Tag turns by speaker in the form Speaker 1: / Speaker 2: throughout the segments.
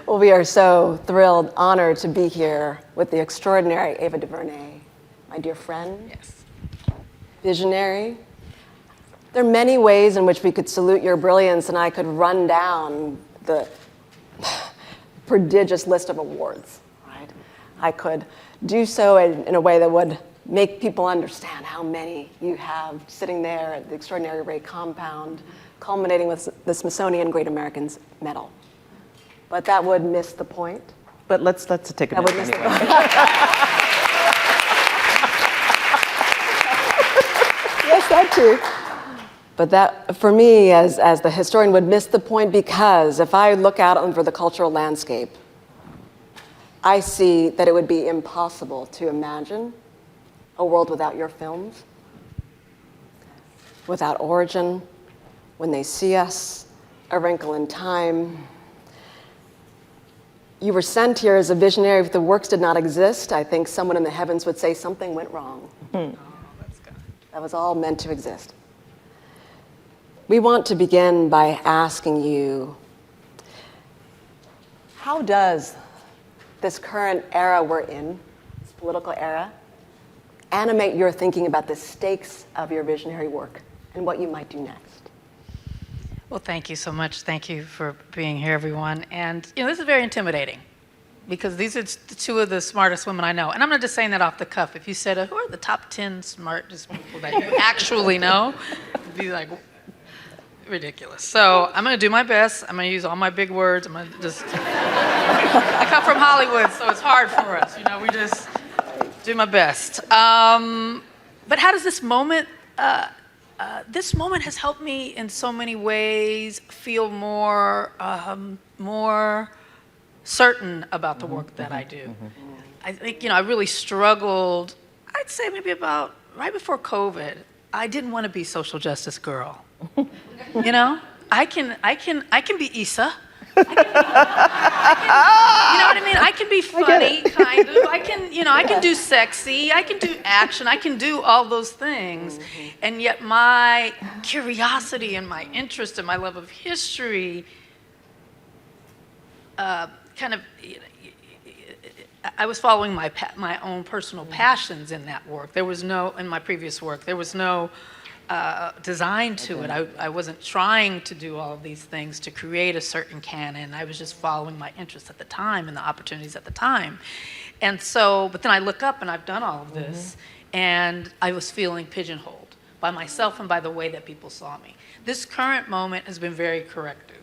Speaker 1: Well, we are so thrilled, honored to be here with the extraordinary Ava DuVernay, my dear friend.
Speaker 2: Yes.
Speaker 1: Visionary. There are many ways in which we could salute your brilliance, and I could run down the prodigious list of awards, right? I could do so in a way that would make people understand how many you have sitting there at the Extraordinary Ray Compound, culminating with the Smithsonian Great Americans Medal. But that would miss the point.
Speaker 3: But let's take a
Speaker 1: That
Speaker 3: minute
Speaker 1: would miss the
Speaker 3: anyway.
Speaker 1: point. Yes, that too. But that, for me, as the historian, would miss the point, because if I look out over the cultural landscape, I see that it would be impossible to imagine a world without your films, without Origin, When They See Us, A Wrinkle in Time. You were sent here as a visionary. If the works did not exist, I think someone in the heavens would say something went wrong.
Speaker 2: Oh, that's good.
Speaker 1: That was all meant to exist. We want to begin by asking you, how does this current era we're in, this political era, animate your thinking about the stakes of your visionary work and what you might do next?
Speaker 2: Well, thank you so much. Thank you for being here, everyone. And this is very intimidating, because these are two of the smartest women I know. And I'm not just saying that off the cuff. If you said, who are the top 10 smartest people that you actually know, it'd be like ridiculous. So I'm going to do my best. I'm going to use all my big words. I'm going to just, I come from Hollywood, so it's hard for us. We just do my best. But how does this moment has helped me in so many ways feel more certain about the work that I do. I think, I really struggled, I'd say maybe about right before COVID. I didn't want to be social justice girl. I can be Issa. You know what I mean? I can be funny, kind of. I can do sexy. I can do action. I can do all those things. And yet my curiosity and my interest and my love of history I was following my own personal passions in that work. In my previous work, there was no design to it. I wasn't trying to do all of these things to create a certain canon. I was just following my interests at the time and the opportunities at the time. And so, but then I look up and I've done all of this, and I was feeling pigeonholed by myself and by the way that people saw me. This current moment has been very corrective,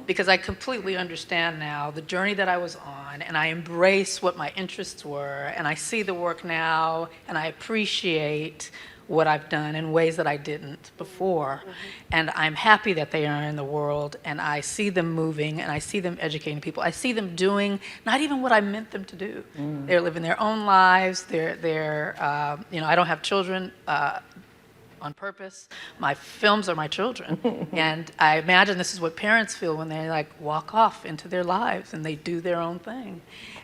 Speaker 2: because I completely understand now the journey that I was on, and I embrace what my interests were, and I see the work now, and I appreciate what I've done in ways that I didn't before. And I'm happy that they are in the world, and I see them moving, and I see them educating people. I see them doing not even what I meant them to do. They're living their own lives. I don't have children on purpose. My films are my children. And I imagine this is what parents feel when they walk off into their lives and they do their own thing.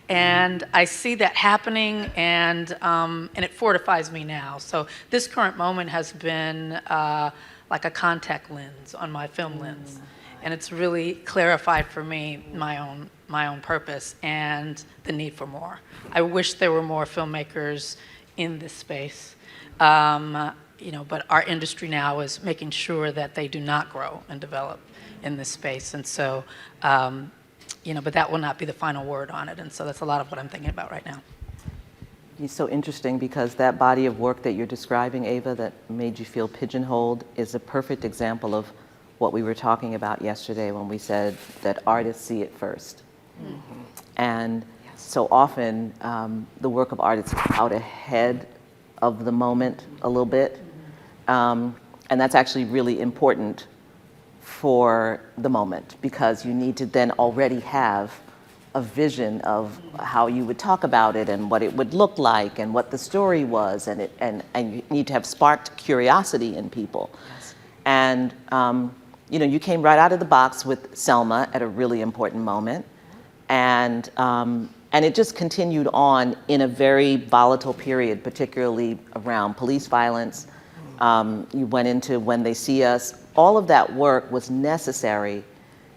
Speaker 2: And I see that happening, and it fortifies me now. So this current moment has been like a contact lens on my film lens. And it's really clarified for me my own purpose and the need for more. I wish there were more filmmakers in this space. But our industry now is making sure that they do not grow and develop in this space. And so, but that will not be the final word on it. And so that's a lot of what I'm thinking about right now.
Speaker 3: It's so interesting, because that body of work that you're describing, Ava, that made you feel pigeonholed, is a perfect example of what we were talking about yesterday when we said that artists see it first. And so often the work of artists is out ahead of the moment a little bit. And that's actually really important for the moment, because you need to then already have a vision of how you would talk about it and what it would look like and what the story was, and you need to have sparked curiosity in people. Yes. And you came right out of the box with Selma at a really important moment, and it just continued on in a very volatile period, particularly around police violence. You went into When They See Us. All of that work was necessary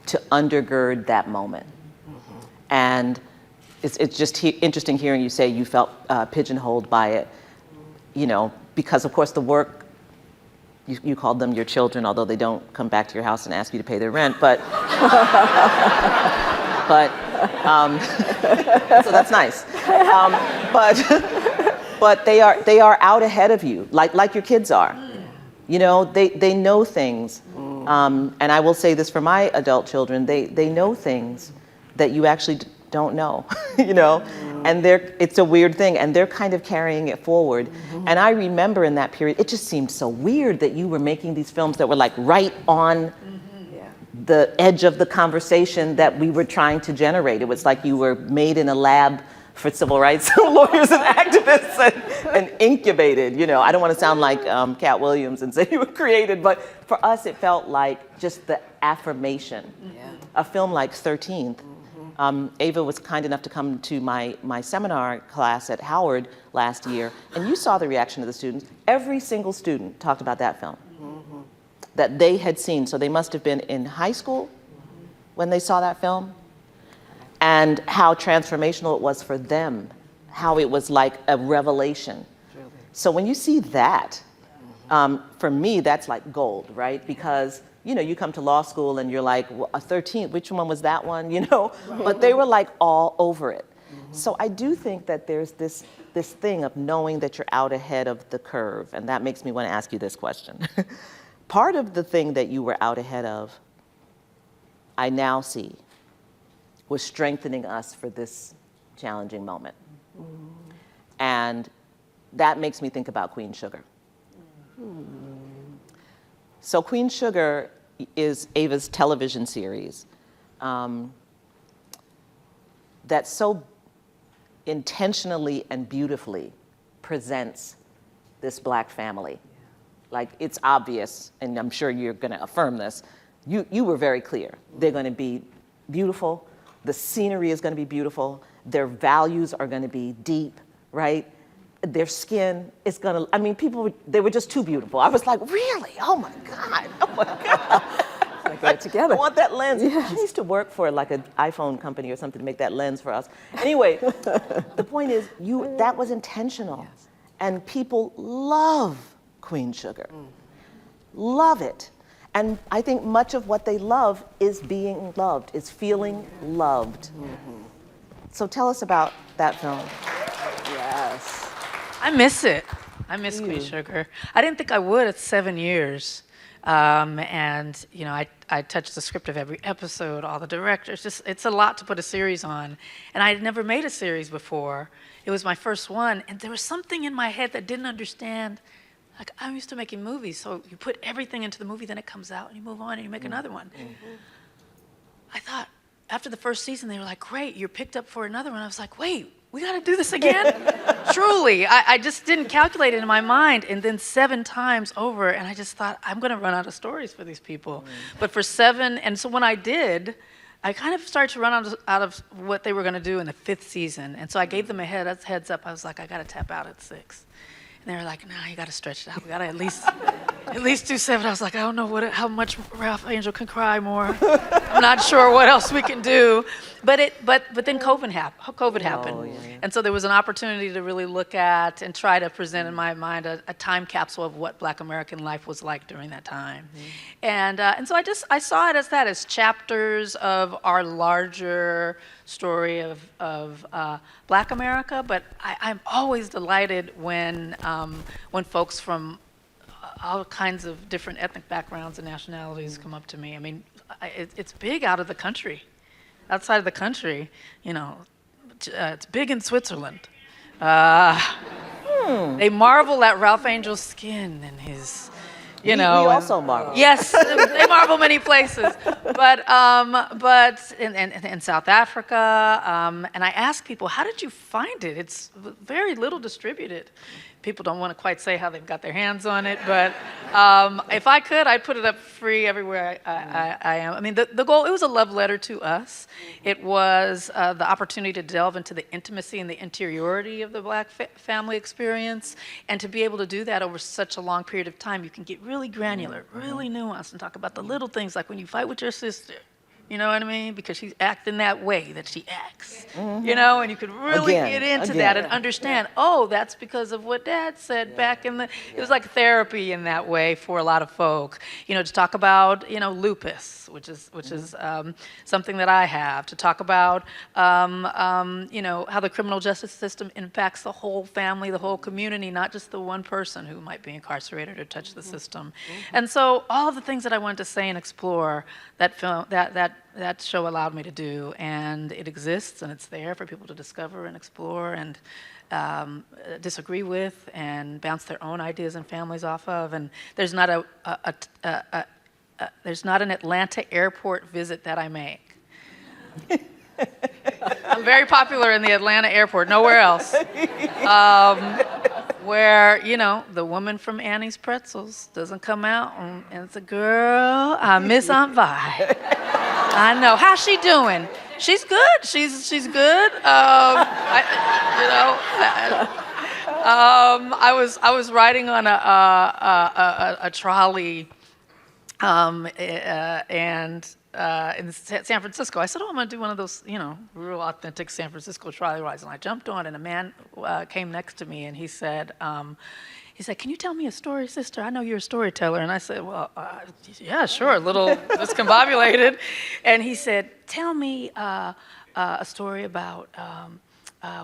Speaker 3: to undergird that moment. And it's just interesting hearing you say you felt pigeonholed by it, you know, because of course the work, you called them your children, although they don't come back to your house and ask you to pay their rent, but, so that's nice. But they are out ahead of you, like your kids are. You know, they know things. And I will say this for my adult children, they know things that you actually don't know, you know? And it's a weird thing, and they're kind of carrying it forward. And I remember in that period, it just seemed so weird that you were making these films that were like right on the edge of the conversation that we were trying to generate. It was like you were made in a lab for civil rights lawyers and activists and incubated, you know. I don't want to sound like Cat Williams and say you were created, but for us it felt like just the affirmation. A film like 13th. Ava was kind enough to come to my seminar class at Howard last year, and you saw the reaction of the students. Every single student talked about that film that they had seen. So they must have been in high school when they saw that film, and how transformational it was for them, how it was like a revelation. So when you see that, for me, that's like gold, right? Because you know, you come to law school and you're like, well, a 13th, which one was that one, you know? But they were like all over it. So I do think that there's this thing of knowing that you're out ahead of the curve, and that makes me want to ask you this question. Part of the thing that you were out ahead of, I now see, was strengthening us for this challenging moment. And that makes me think about Queen Sugar. So Queen Sugar is Ava's television series that so intentionally and beautifully presents this Black family. Like, it's obvious, and I'm sure you're gonna affirm this, you were very clear. They're gonna be beautiful, the scenery is gonna be beautiful, their values are gonna be deep, right? Their skin is gonna, I mean, they were just too beautiful. I was like, really? Oh my God, oh my God.
Speaker 1: Like, get it together.
Speaker 3: I want that lens. Yes. She needs to work for like an iPhone company or something to make that lens for us. Anyway, the point is, that was intentional. Yes. And people love Queen Sugar. Love it. And I think much of what they love is being loved, is feeling loved. So tell us about that film.
Speaker 1: Yes.
Speaker 2: I miss it. I miss Queen Sugar. I didn't think I would at 7 years. And, you know, I touched the script of every episode, all the directors. Just, it's a lot to put a series on. And I had never made a series before. It was my first one. And there was something in my head that didn't understand. Like, I'm used to making movies. So you put everything into the movie, then it comes out, and you move on, and you make another one. I thought, after the first season, they were like, great, you're picked up for another one. I was like, wait, we got to do this again? Truly, I just didn't calculate it in my mind. And then 7 times over, and I just thought, I'm going to run out of stories for these people. But for 7, and so when I did, I kind of started to run out of what they were going to do in the 5th season. And so I gave them a heads up. I was like, I got to tap out at 6. And they were like, nah, you got to stretch it out. We got to at least do 7. I was like, I don't know how much Ralph Angel can cry more. I'm not sure what else we can do. But then COVID happened.
Speaker 3: Oh, yeah.
Speaker 2: And so there was an opportunity to really look at and try to present in my mind a time capsule of what Black American life was like during that time. And so I saw it as chapters of our larger story of Black America. But I'm always delighted when folks from all kinds of different ethnic backgrounds and nationalities come up to me. I mean, it's big out of the country. Outside of the country, you know, it's big in Switzerland. They marvel at Ralph Angel's skin and his, you know.
Speaker 3: We also marvel.
Speaker 2: Yes, they marvel many places. But in South Africa, and I ask people, how did you find it? It's very little distributed. People don't want to quite say how they've got their hands on it, but if I could, I'd put it up free everywhere I am. I mean, the goal, it was a love letter to us. It was the opportunity to delve into the intimacy and the interiority of the Black family experience, and to be able to do that over such a long period of time, you can get really granular, really nuanced, and talk about the little things, like when you fight with your sister, You know what I mean? Because she's acting that way that she acts. You know, and you could really get into that and understand, oh, that's because of what Dad said back in the, it was like therapy in that way for a lot of folk. You know, to talk about, you know, lupus, which is something that I have, to talk about, you know, how the criminal justice system impacts the whole family, the whole community, not just the one person who might be incarcerated or touch the system. And so all of the things that I wanted to say and explore, that film, that show allowed me to do, and it exists and it's there for people to discover and explore and disagree with and bounce their own ideas and families off of. And there's not there's not an Atlanta airport visit that I make. I'm very popular in the Atlanta airport, nowhere else. Where, you know, the woman from Annie's Pretzels doesn't come out and it's a girl, I miss Aunt Vi. I know. How's she doing? She's good. She's good. I was riding on a trolley, in San Francisco. I said, oh, I'm going to do one of those, you know, real authentic San Francisco trolley rides. And I jumped on, and a man came next to me, and he said, can you tell me a story, sister? I know you're a storyteller. And I said, well, yeah, sure, a little discombobulated. And he said, tell me a story about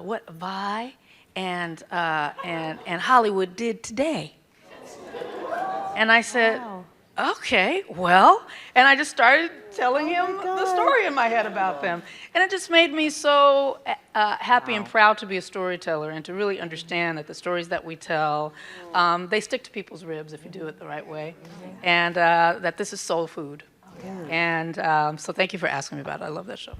Speaker 2: what Vi and Hollywood did today. And I said, wow. Okay, well, and I just started telling him the story in my head about them. And it just made me so happy and proud to be a storyteller and to really understand that the stories that we tell, they stick to people's ribs if you do it the right way. And that this is soul food. And so thank you for asking me about it. I love that show.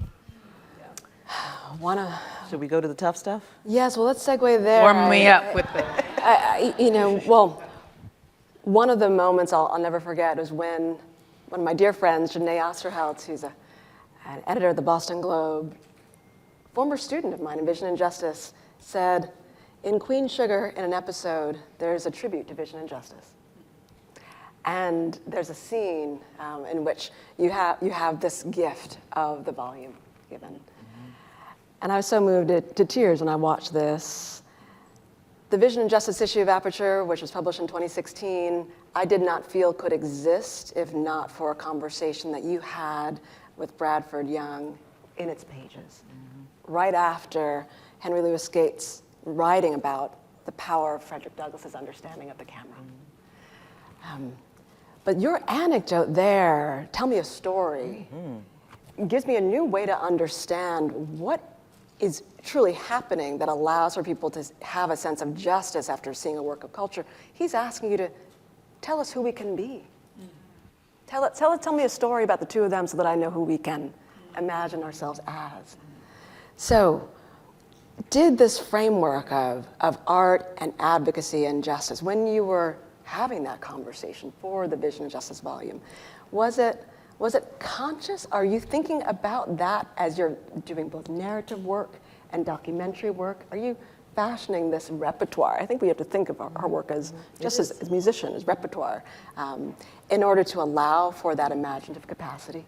Speaker 3: Should we go to the tough stuff?
Speaker 1: Yes, well, let's segue there.
Speaker 2: Warm me up with the...
Speaker 1: One of the moments I'll never forget was when one of my dear friends, Janae Osterholtz, who's an editor of the Boston Globe, former student of mine in Vision and Justice, said, in Queen Sugar, in an episode, there's a tribute to Vision and Justice. And there's a scene in which you have this gift of the volume given. And I was so moved to tears when I watched this. The Vision and Justice issue of Aperture, which was published in 2016, I did not feel could exist if not for a conversation that you had with Bradford Young in its pages, right after Henry Louis Gates writing about the power of Frederick Douglass's understanding of the camera. But your anecdote there, tell me a story, gives me a new way to understand what is truly happening that allows for people to have a sense of justice after seeing a work of culture. He's asking you to tell us who we can be. Tell me a story about the two of them so that I know who we can imagine ourselves as. So, did this framework of art and advocacy and justice, when you were having that conversation for the Vision and Justice volume, was it conscious? Are you thinking about that as you're doing both narrative work and documentary work? Are you fashioning this repertoire? I think we have to think of our work as just as musicians, as repertoire, in order to allow for that imaginative capacity.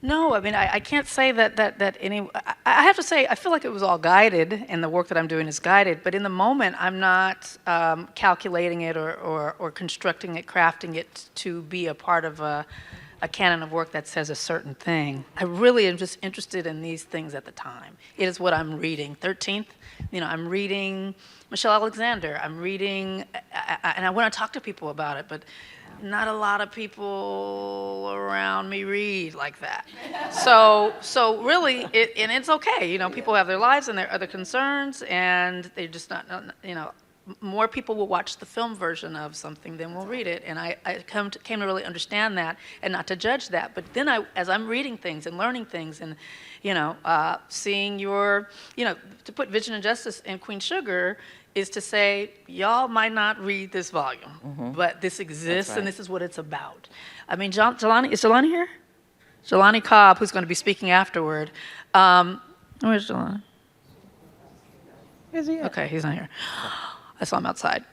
Speaker 2: No, I mean, I can't say that any, I have to say, I feel like it was all guided, and the work that I'm doing is guided, but in the moment, I'm not calculating it or constructing it, crafting it to be a part of a canon of work that says a certain thing. I really am just interested in these things at the time. It is what I'm reading. 13th, I'm reading Michelle Alexander. I'm reading, and I want to talk to people about it, but not a lot of people around me read like that. So really, and it's okay. People have their lives and their other concerns, and they're just not, more people will watch the film version of something than will read it, and I came to really understand that and not to judge that. But then as I'm reading things and learning things and, seeing your, to put Vision and Justice in Queen Sugar is to say, y'all might not read this volume, but this exists, right, and this is what it's about. I mean, Jelani, is Jelani here? Jelani Cobb, who's going to be speaking afterward. Where's Jelani?
Speaker 3: Is he?
Speaker 2: Okay, he's not here. I saw him outside.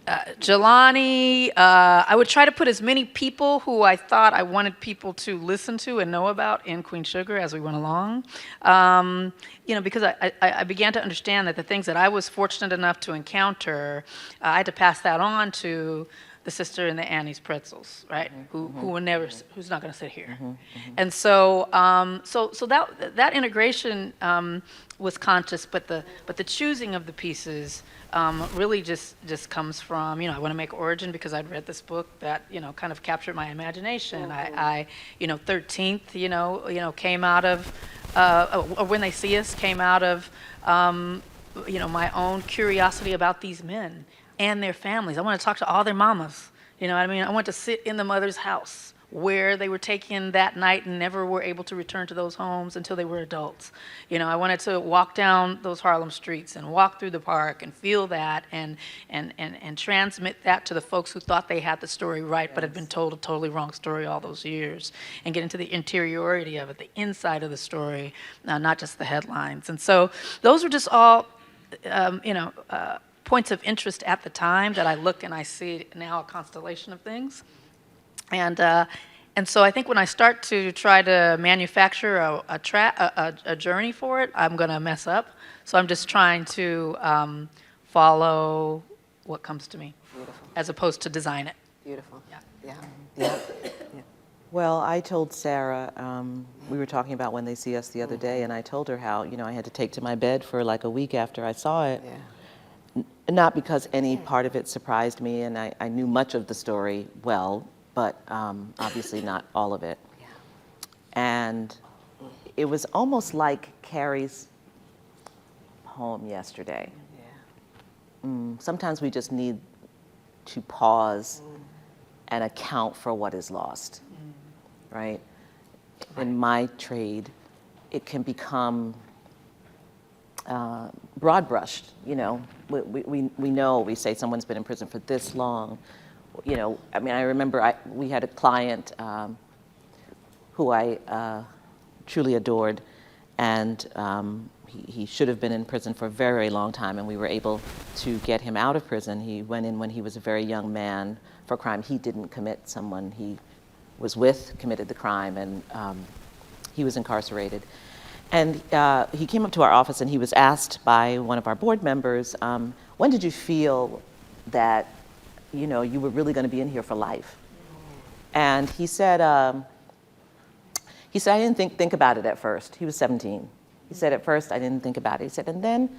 Speaker 2: Jelani, I would try to put as many people who I thought I wanted people to listen to and know about in Queen Sugar as we went along. Because I began to understand that the things that I was fortunate enough to encounter, I had to pass that on to the sister in the Annie's Pretzels, right? Who's not going to sit here. And so, so that integration was conscious, but the choosing of the pieces really just comes from, I want to make origin because I'd read this book that, kind of captured my imagination. I 13th, came out of, or When They See Us came out of, my own curiosity about these men and their families. I want to talk to all their mamas. You know what I mean? I want to sit in the mother's house where they were taken that night and never were able to return to those homes until they were adults. I wanted to walk down those Harlem streets and walk through the park and feel that and transmit that to the folks who thought they had the story right, but had been told a totally wrong story all those years, and get into the interiority of it, the inside of the story, not just the headlines. And so those were just all, points of interest at the time that I look and I see now a constellation of things. And so I think when I start to try to manufacture a journey for it, I'm going to mess up. So I'm just trying to follow what comes to me.
Speaker 1: Beautiful.
Speaker 2: As opposed to design it.
Speaker 1: Beautiful.
Speaker 2: Yeah.
Speaker 1: Yeah.
Speaker 3: Well, I told Sarah, we were talking about When They See Us the other day, and I told her how, I had to take to my bed for like a week after I saw it.
Speaker 1: Yeah.
Speaker 3: Not because any part of it surprised me, and I knew much of the story well, but obviously not all of it.
Speaker 1: Yeah.
Speaker 3: And it was almost like Carrie's poem yesterday.
Speaker 1: Yeah.
Speaker 3: Sometimes we just need to pause and account for what is lost, right? In my trade, it can become broad brushed, we know, we say someone's been in prison for this long. I remember we had a client who I truly adored, and he should have been in prison for a very, very long time, and we were able to get him out of prison. He went in when he was a very young man for a crime he didn't commit. Someone he was with committed the crime, and he was incarcerated. And he came up to our office and he was asked by one of our board members, when did you feel that, you were really going to be in here for life? And he said, I didn't think about it at first. He was 17. He said, at first, I didn't think about it. He said, and then,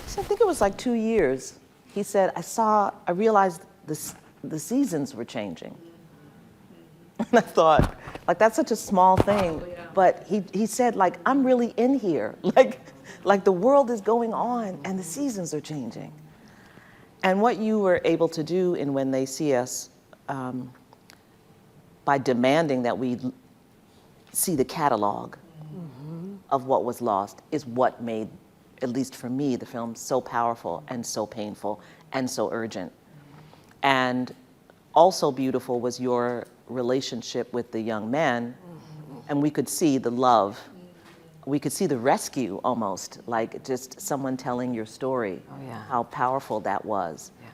Speaker 3: I think it was like 2 years. He said, I realized the seasons were changing. And I thought, that's such a small thing. But he said, I'm really in here. Like the world is going on and the seasons are changing. And what you were able to do in When They See Us, by demanding that we see the catalog of what was lost, is what made, at least for me, the film so powerful and so painful and so urgent. And also beautiful was your relationship with the young man, and we could see the love. We could see the rescue almost, like just someone telling your story, how powerful that was.
Speaker 1: Yeah.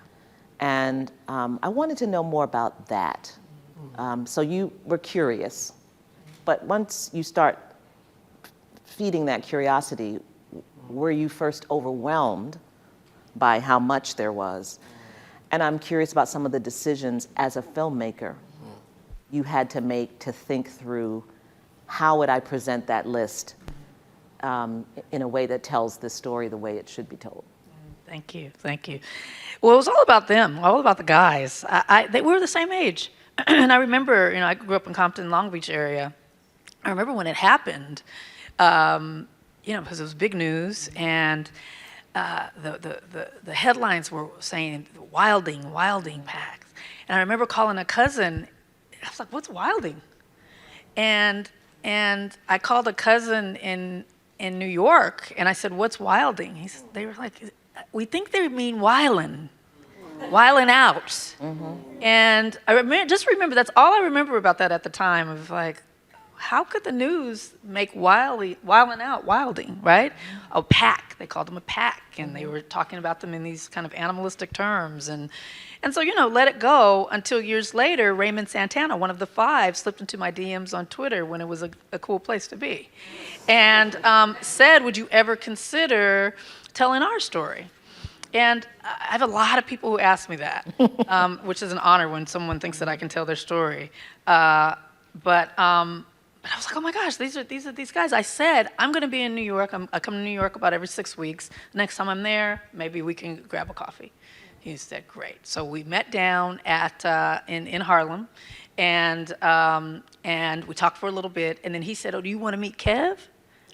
Speaker 3: And I wanted to know more about that. So you were curious, but once you start feeding that curiosity, were you first overwhelmed by how much there was? And I'm curious about some of the decisions as a filmmaker you had to make to think through, how would I present that list in a way that tells the story the way it should be told?
Speaker 2: Thank you. Well, it was all about them, all about the guys. We were the same age. And I remember, I grew up in Compton, Long Beach area. I remember when it happened, because it was big news, and the headlines were saying wilding packs. And I remember calling a cousin. I was like, what's wilding? And I called a cousin in New York, and I said, what's wilding? They were like, we think they mean wildin' out. And I remember, that's all I remember about that at the time, of like, how could the news make wilding, right? A pack, they called them a pack, and they were talking about them in these kind of animalistic terms. And so, let it go until years later, Raymond Santana, one of the 5, slipped into my DMs on Twitter when it was a cool place to be, and said, would you ever consider telling our story? And I have a lot of people who ask me that, which is an honor when someone thinks that I can tell their story. But I was like, oh my gosh, these are these guys. I said, I'm going to be in New York. I come to New York about every 6 weeks. Next time I'm there, maybe we can grab a coffee. He said, great. So we met down at in Harlem, and we talked for a little bit. And then he said, oh, do you want to meet Kev?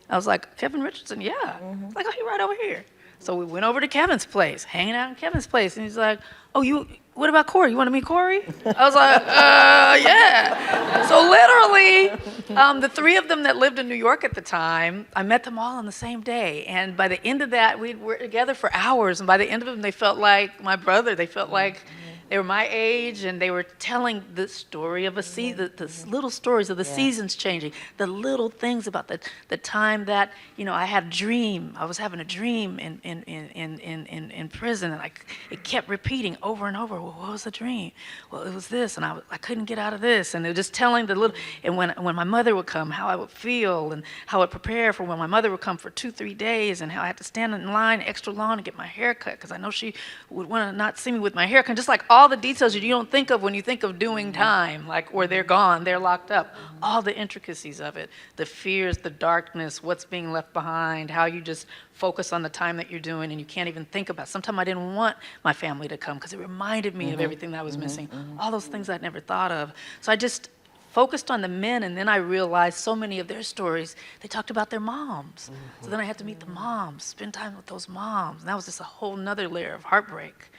Speaker 2: I was like, Kevin Richardson, yeah. Like, oh, he's right over here. So we went over to Kevin's place, hanging out in Kevin's place, and he's like, oh, what about Corey? You want to meet Corey? I was like, yeah. So literally, the 3 of them that lived in New York at the time, I met them all on the same day. And by the end of that, we were together for hours. And by the end of them, they felt like my brother. They felt like they were my age, and they were telling the story of a season, the little stories of the seasons changing, the little things about the time that, I had a dream. I was having a dream in prison, and it kept repeating over and over. Well, what was the dream? Well, it was this, and I couldn't get out of this. And they were just telling the little, and when my mother would come, how I would feel, and how I would prepare for when my mother would come for 2-3 days, and how I had to stand in line extra long to get my hair cut, because I know she would want to not see me with my hair cut. Just like all the details you don't think of when you think of doing time, like where they're gone, they're locked up. All the intricacies of it, the fears, the darkness, what's being left behind, how you just focus on the time that you're doing and you can't even think about. Sometimes I didn't want my family to come because it reminded me of everything that I was missing. All those things I'd never thought of. So I just focused on the men, and then I realized so many of their stories, they talked about their moms. So then I had to meet the moms, spend time with those moms. And that was just a whole nother layer of heartbreak,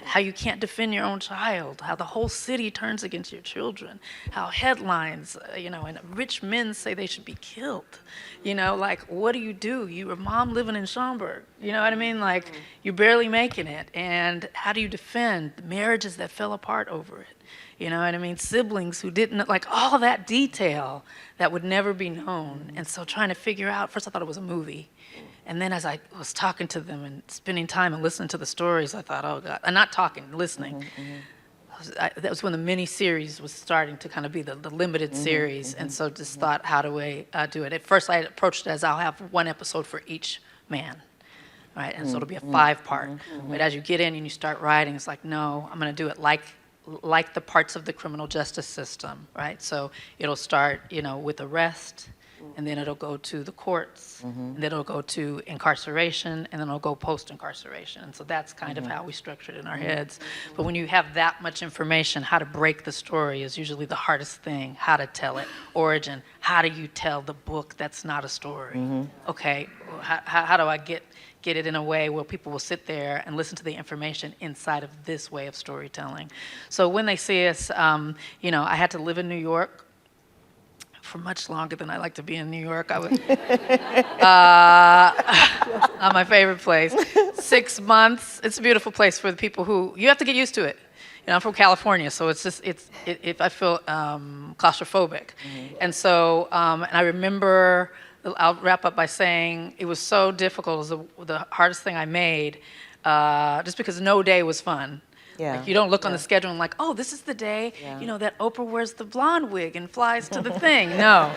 Speaker 2: how you can't defend your own child, how the whole city turns against your children, how headlines, and rich men say they should be killed. Like, what do? You're a mom living in Schaumburg, you know what I mean? Like, you're barely making it. And how do you defend marriages that fell apart over it? You know what I mean? Siblings who didn't, like, all that detail that would never be known. And so trying to figure out, first I thought it was a movie. And then as I was talking to them and spending time and listening to the stories, I thought, oh God, not talking, listening. That was when the mini-series was starting to kind of be the limited series. And so just thought, how do I do it? At first I approached it as I'll have 1 episode for each man. Right? And so it'll be a 5-part. But as you get in and you start writing, it's like, no, I'm going to do it like the parts of the criminal justice system, right? So it'll start, with arrest, and then it'll go to the courts, and then it'll go to incarceration, and then it'll go post-incarceration. And so that's kind of how we structure it in our heads. But when you have that much information, how to break the story is usually the hardest thing, how to tell it. Origin, how do you tell the book that's not a story? Okay, how do I get it in a way where people will sit there and listen to the information inside of this way of storytelling? So when they see us, I had to live in New York for much longer than I like to be in New York. I would, not my favorite place. 6 months. It's a beautiful place for the people who, you have to get used to it. I'm from California, so it's just, I feel claustrophobic. And so, and I remember, I'll wrap up by saying it was so difficult. It was the hardest thing I made, just because no day was fun.
Speaker 3: Yeah.
Speaker 2: Like, you don't look on the schedule and like, oh, this is the day, that Oprah wears the blonde wig and flies to the thing. No.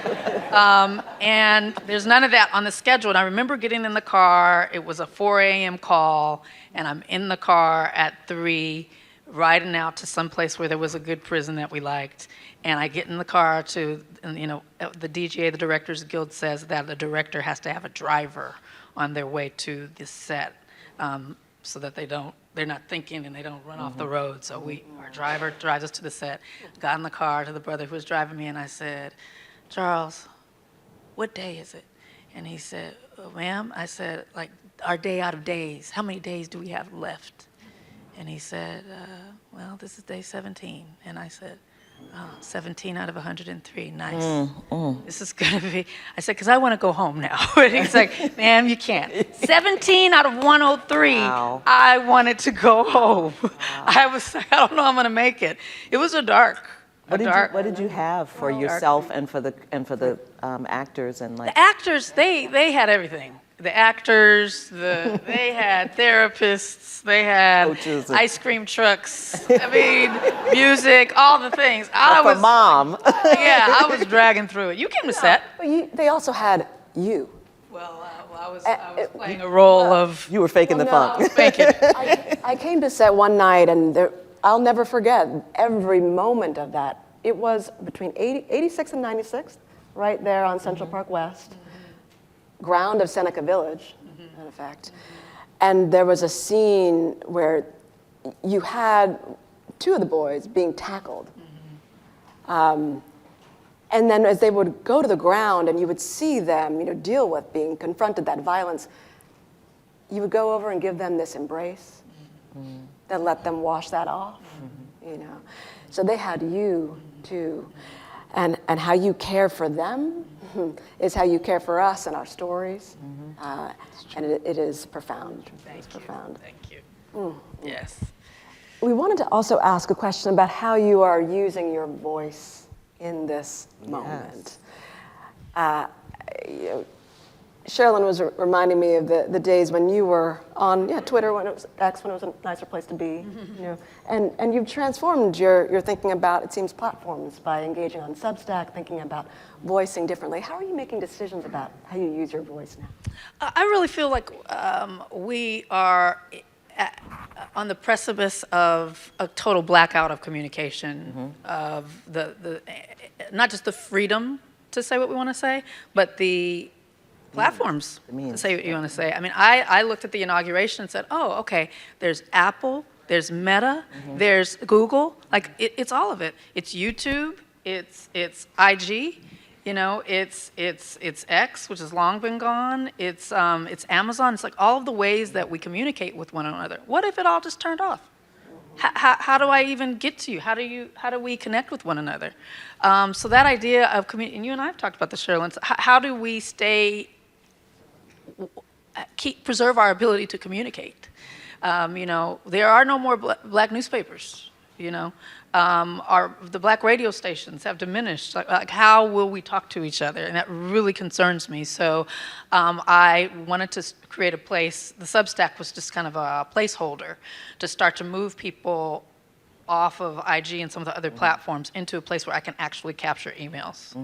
Speaker 2: And there's none of that on the schedule. And I remember getting in the car. It was a 4 a.m. call, and I'm in the car at 3, riding out to some place where there was a good prison that we liked. And I get in the car the DGA, the Directors Guild, says that the director has to have a driver on their way to the set, so that they're not thinking and they don't run off the road. So our driver drives us to the set, got in the car to the brother who was driving me, and I said, Charles, what day is it? And he said, oh, ma'am, I said, like, our day out of days, how many days do we have left? And he said, well, this is day 17. And I said, oh, 17 out of 103, nice. This is gonna be, I said, because I want to go home now. And he's like, ma'am, you can't. 17 out of 103, wow. I wanted to go home. I was like, I don't know I'm gonna make it. It was a dark
Speaker 3: What did you have for yourself and for the actors and like?
Speaker 2: The actors, they had everything. The actors, they had therapists, they had
Speaker 3: Coaches and-
Speaker 2: ice cream trucks. I mean, music, all the things.
Speaker 3: For mom.
Speaker 2: I was dragging through it. You came to set.
Speaker 1: But they also had you.
Speaker 2: Well, I was playing a role of.
Speaker 3: You were faking the funk.
Speaker 2: Thank you.
Speaker 1: I came to set one night, and I'll never forget every moment of that. It was between 86 and 96, right there on Central Park West, ground of Seneca Village, in effect. And there was a scene where you had two of the boys being tackled. And then as they would go to the ground and you would see them, deal with being confronted, that violence, you would go over and give them this embrace that let them wash that off, So they had you too. And how you care for them is how you care for us and our stories. And it is profound. It's profound.
Speaker 2: Thank you. Yes.
Speaker 1: We wanted to also ask a question about how you are using your voice in this moment. Sherrilyn was reminding me of the days when you were on Twitter, when it was X, when it was a nicer place to be, and you've transformed your thinking about, it seems, platforms by engaging on Substack, thinking about voicing differently. How are you making decisions about how you use your voice now?
Speaker 2: I really feel like we are on the precipice of a total blackout of communication, of the not just the freedom to say what we want to say, but the platforms to say what you want to say. I mean, I looked at the inauguration and said, oh, okay, there's Apple, there's Meta, there's Google, like it's all of it. It's YouTube, it's IG, it's X, which has long been gone. It's Amazon. It's like all of the ways that we communicate with one another. What if it all just turned off? How do I even get to you? How do we connect with one another? So that idea of community, and you and I have talked about this, Sherrilyn. How do we preserve our ability to communicate? There are no more black newspapers. The black radio stations have diminished. Like, how will we talk to each other? And that really concerns me. So I wanted to create a place. The Substack was just kind of a placeholder to start to move people off of IG and some of the other platforms into a place where I can actually capture emails.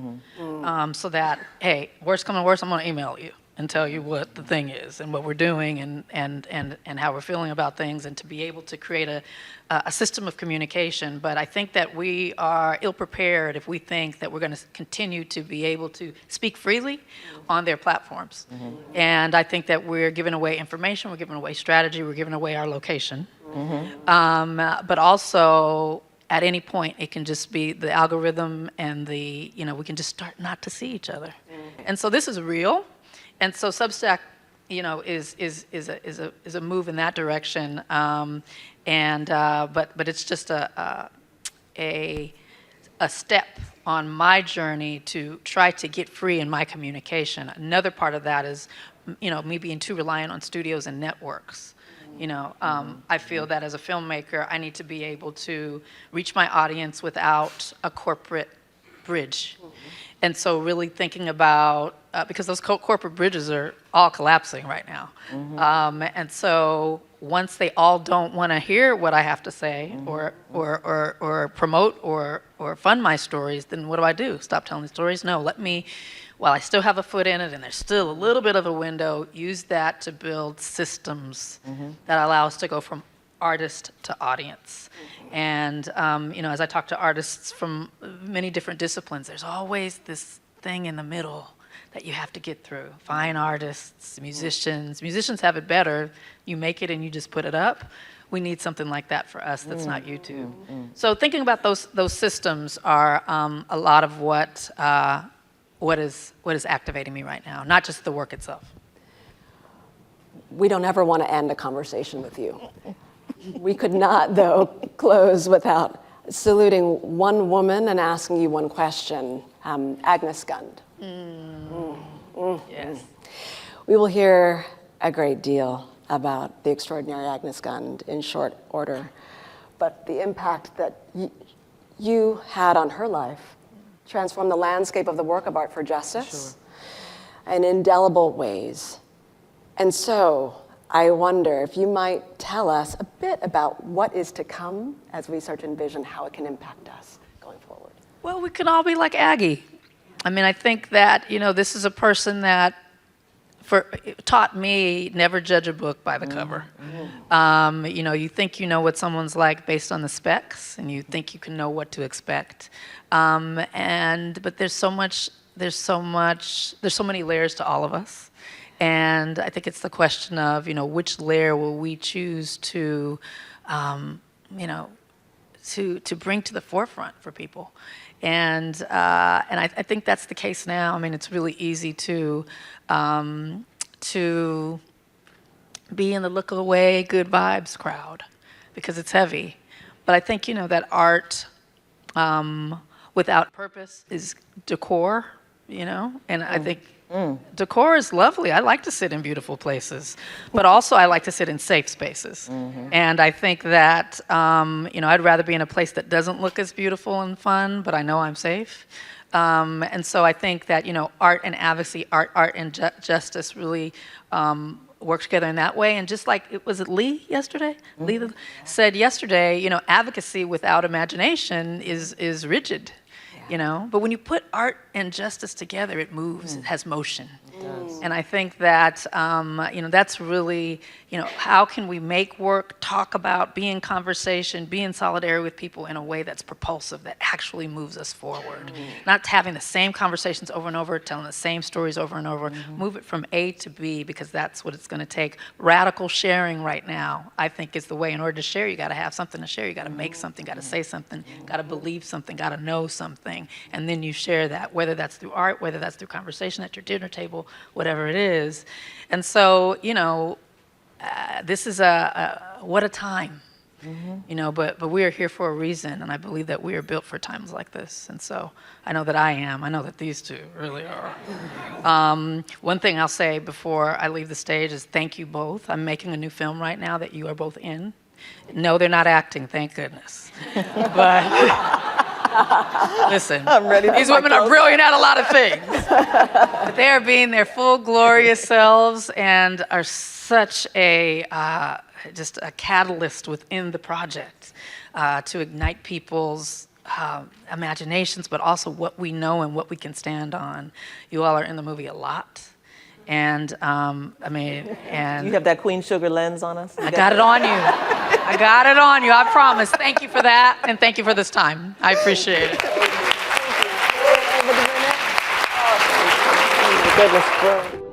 Speaker 2: So that, hey, worst come to worst, I'm going to email you and tell you what the thing is and what we're doing and how we're feeling about things, and to be able to create a system of communication. But I think that we are ill-prepared if we think that we're going to continue to be able to speak freely on their platforms. And I think that we're giving away information, we're giving away strategy, we're giving away our location. But also, at any point, it can just be the algorithm and we can just start not to see each other. And so this is real. And so Substack, is a move in that direction, but it's just a step on my journey to try to get free in my communication. Another part of that is, me being too reliant on studios and networks. I feel that as a filmmaker, I need to be able to reach my audience without a corporate bridge. And so really thinking about, because those corporate bridges are all collapsing right now. And so once they all don't want to hear what I have to say or promote or fund my stories, then what do? Stop telling stories? No, let me, while I still have a foot in it and there's still a little bit of a window, use that to build systems that allow us to go from artist to audience. And as I talk to artists from many different disciplines, there's always this thing in the middle that you have to get through. Fine artists, musicians. Musicians have it better. You make it and you just put it up. We need something like that for us that's not YouTube. So thinking about those systems are a lot of what is activating me right now, not just the work itself.
Speaker 1: We don't ever want to end a conversation with you. We could not, though, close without saluting one woman and asking you one question, Agnes Gund.
Speaker 2: Yes.
Speaker 1: We will hear a great deal about the extraordinary Agnes Gund in short order, but the impact that you had on her life transformed the landscape of the work of Art for Justice in indelible ways. And so I wonder if you might tell us a bit about what is to come as we start to envision how it can impact us going forward.
Speaker 2: Well, we can all be like Aggie. I mean, I think that, this is a person that taught me never judge a book by the cover. You think you know what someone's like based on the specs, and you think you can know what to expect. But there's so many layers to all of us. And I think it's the question of, which layer will we choose to, to bring to the forefront for people. And I think that's the case now. I mean, it's really easy to be in the look away, good vibes crowd because it's heavy. But I think, that art without purpose is decor, and I think decor is lovely. I like to sit in beautiful places, but also I like to sit in safe spaces. And I think that, I'd rather be in a place that doesn't look as beautiful and fun, but I know I'm safe. And so I think that, art and advocacy, art and justice really work together in that way. And just like, was it Lee yesterday? Lee said yesterday, advocacy without imagination is rigid. But when you put art and justice together, it moves, it has motion. It does. And I think that, that's really, how can we make work, talk about, be in conversation, be in solidarity with people in a way that's propulsive, that actually moves us forward. Not having the same conversations over and over, telling the same stories over and over, move it from A to B, because that's what it's gonna take. Radical sharing right now, I think, is the way. In order to share, you gotta have something to share, you gotta make something, gotta say something, gotta believe something, gotta know something, and then you share that, whether that's through art, whether that's through conversation at your dinner table, whatever it is. And so, this is what a time, but we are here for a reason, and I believe that we are built for times like this. And so I know that I am. I know that these two really are. One thing I'll say before I leave the stage is thank you both. I'm making a new film right now that you are both in. No, they're not acting, thank goodness. But listen, these women are brilliant at a lot of things. But they are being their full, glorious selves and are such just a catalyst within the project to ignite people's imaginations, but also what we know and what we can stand on. You all are in the movie a lot. And you
Speaker 3: have that Queen Sugar lens on us?
Speaker 2: I got it on you. I got it on you, I promise. Thank you for that, and thank you for this time. I appreciate it.
Speaker 1: Ava DuVernay. Oh, goodness, brilliant.